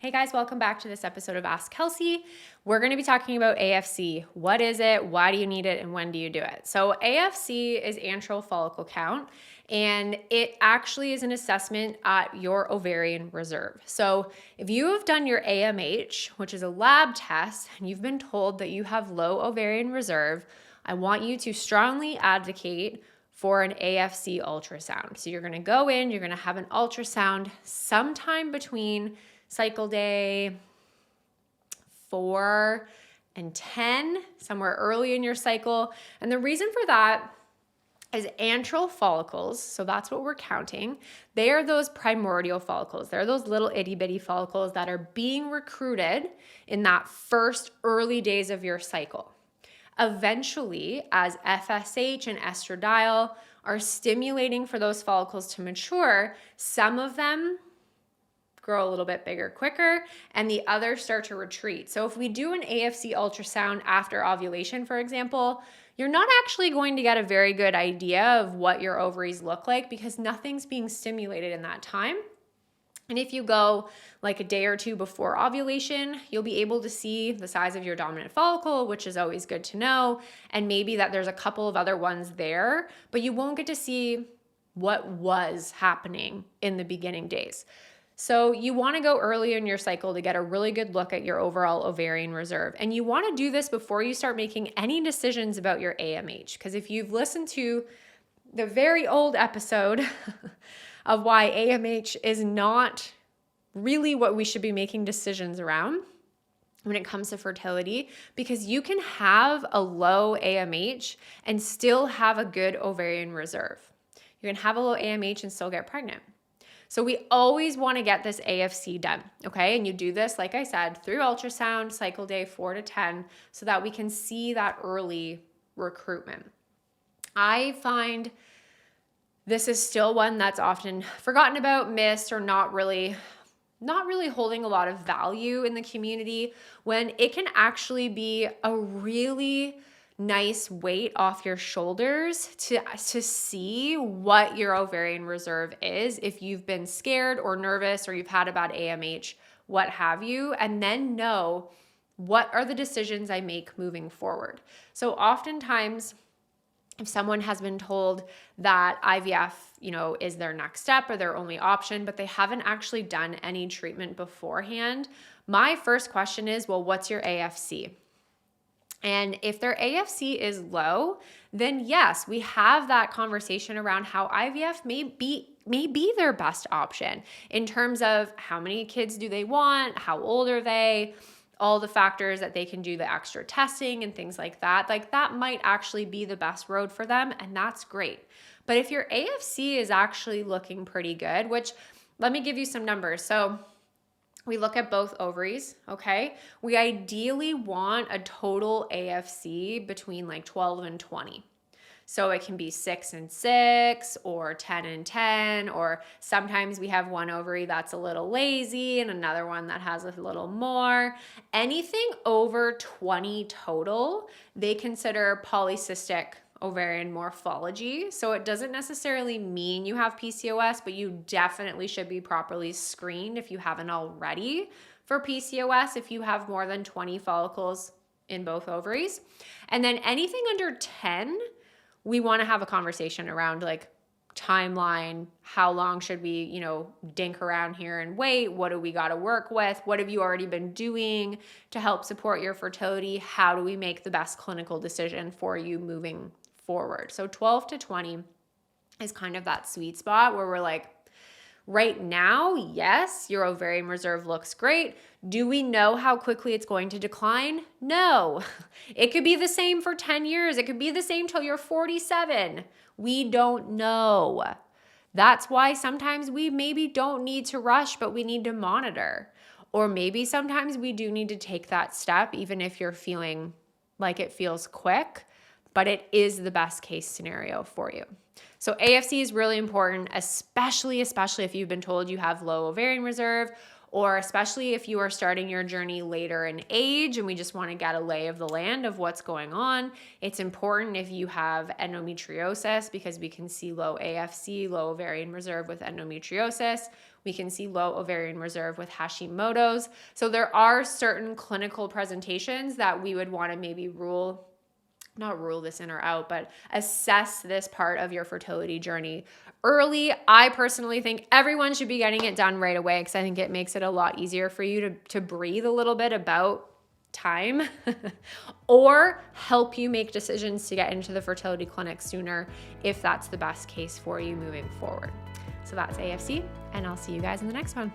Hey guys, welcome back to this episode of Ask Kelsey. We're going to be talking about AFC. What is it? Why do you need it? And when do you do it? So AFC is antral follicle count, and it actually is an assessment at your ovarian reserve. So if you have done your AMH, which is a lab test, and you've been told that you have low ovarian reserve, I want you to strongly advocate for an AFC ultrasound. So you're going to go in, you're going to have an ultrasound sometime between cycle day 4 and 10, somewhere early in your cycle. And the reason for that is antral follicles, so that's what we're counting. They are those primordial follicles. They're those little itty bitty follicles that are being recruited in that first early days of your cycle. Eventually, as FSH and estradiol are stimulating for those follicles to mature, some of them grow a little bit bigger quicker, and the others start to retreat. So if we do an AFC ultrasound after ovulation, for example, you're not actually going to get a very good idea of what your ovaries look like because nothing's being stimulated in that time. And if you go like a day or two before ovulation, you'll be able to see the size of your dominant follicle, which is always good to know, and maybe that there's a couple of other ones there, but you won't get to see what was happening in the beginning days. So you want to go early in your cycle to get a really good look at your overall ovarian reserve. And you want to do this before you start making any decisions about your AMH. Because if you've listened to the very old episode of why AMH is not really what we should be making decisions around when it comes to fertility, because you can have a low AMH and still have a good ovarian reserve. You can have a low AMH and still get pregnant. So we always want to get this AFC done, okay? And you do this, like I said, through ultrasound, cycle day 4 to 10, so that we can see that early recruitment. I find this is still one that's often forgotten about, missed, or not really holding a lot of value in the community, when it can actually be a really nice weight off your shoulders to see what your ovarian reserve is if you've been scared or nervous or you've had a bad AMH, what have you, and then know what are the decisions I make moving forward. So oftentimes, if someone has been told that IVF, is their next step or their only option, but they haven't actually done any treatment beforehand, my first question is, well, what's your AFC? And if their AFC is low, then yes, we have that conversation around how IVF may be their best option in terms of how many kids do they want, how old are they, all the factors that they can do the extra testing and things like that. Like that might actually be the best road for them, and that's great. But if your AFC is actually looking pretty good, which let me give you some numbers. So we look at both ovaries, okay? We ideally want a total AFC between like 12 and 20. So it can be 6 and 6 or 10 and 10, or sometimes we have one ovary that's a little lazy and another one that has a little more. Anything over 20 total, they consider polycystic ovarian morphology. So it doesn't necessarily mean you have PCOS, but you definitely should be properly screened if you haven't already for PCOS if you have more than 20 follicles in both ovaries. And then anything under 10, we want to have a conversation around like timeline, how long should we, dink around here and wait? What do we got to work with? What have you already been doing to help support your fertility? How do we make the best clinical decision for you moving forward? So 12 to 20 is kind of that sweet spot where we're like, right now, yes, your ovarian reserve looks great. Do we know how quickly it's going to decline? No. It could be the same for 10 years. It could be the same till you're 47. We don't know. That's why sometimes we maybe don't need to rush, but we need to monitor. Or maybe sometimes we do need to take that step, even if you're feeling like it feels quick, but it is the best case scenario for you. So AFC is really important, especially if you've been told you have low ovarian reserve, or especially if you are starting your journey later in age and we just want to get a lay of the land of what's going on. It's important if you have endometriosis, because we can see low AFC, low ovarian reserve with endometriosis. We can see low ovarian reserve with Hashimoto's. So there are certain clinical presentations that we would want to maybe not rule this in or out, but assess this part of your fertility journey early. I personally think everyone should be getting it done right away, because I think it makes it a lot easier for you to breathe a little bit about time or help you make decisions to get into the fertility clinic sooner if that's the best case for you moving forward. So that's AFC, and I'll see you guys in the next one.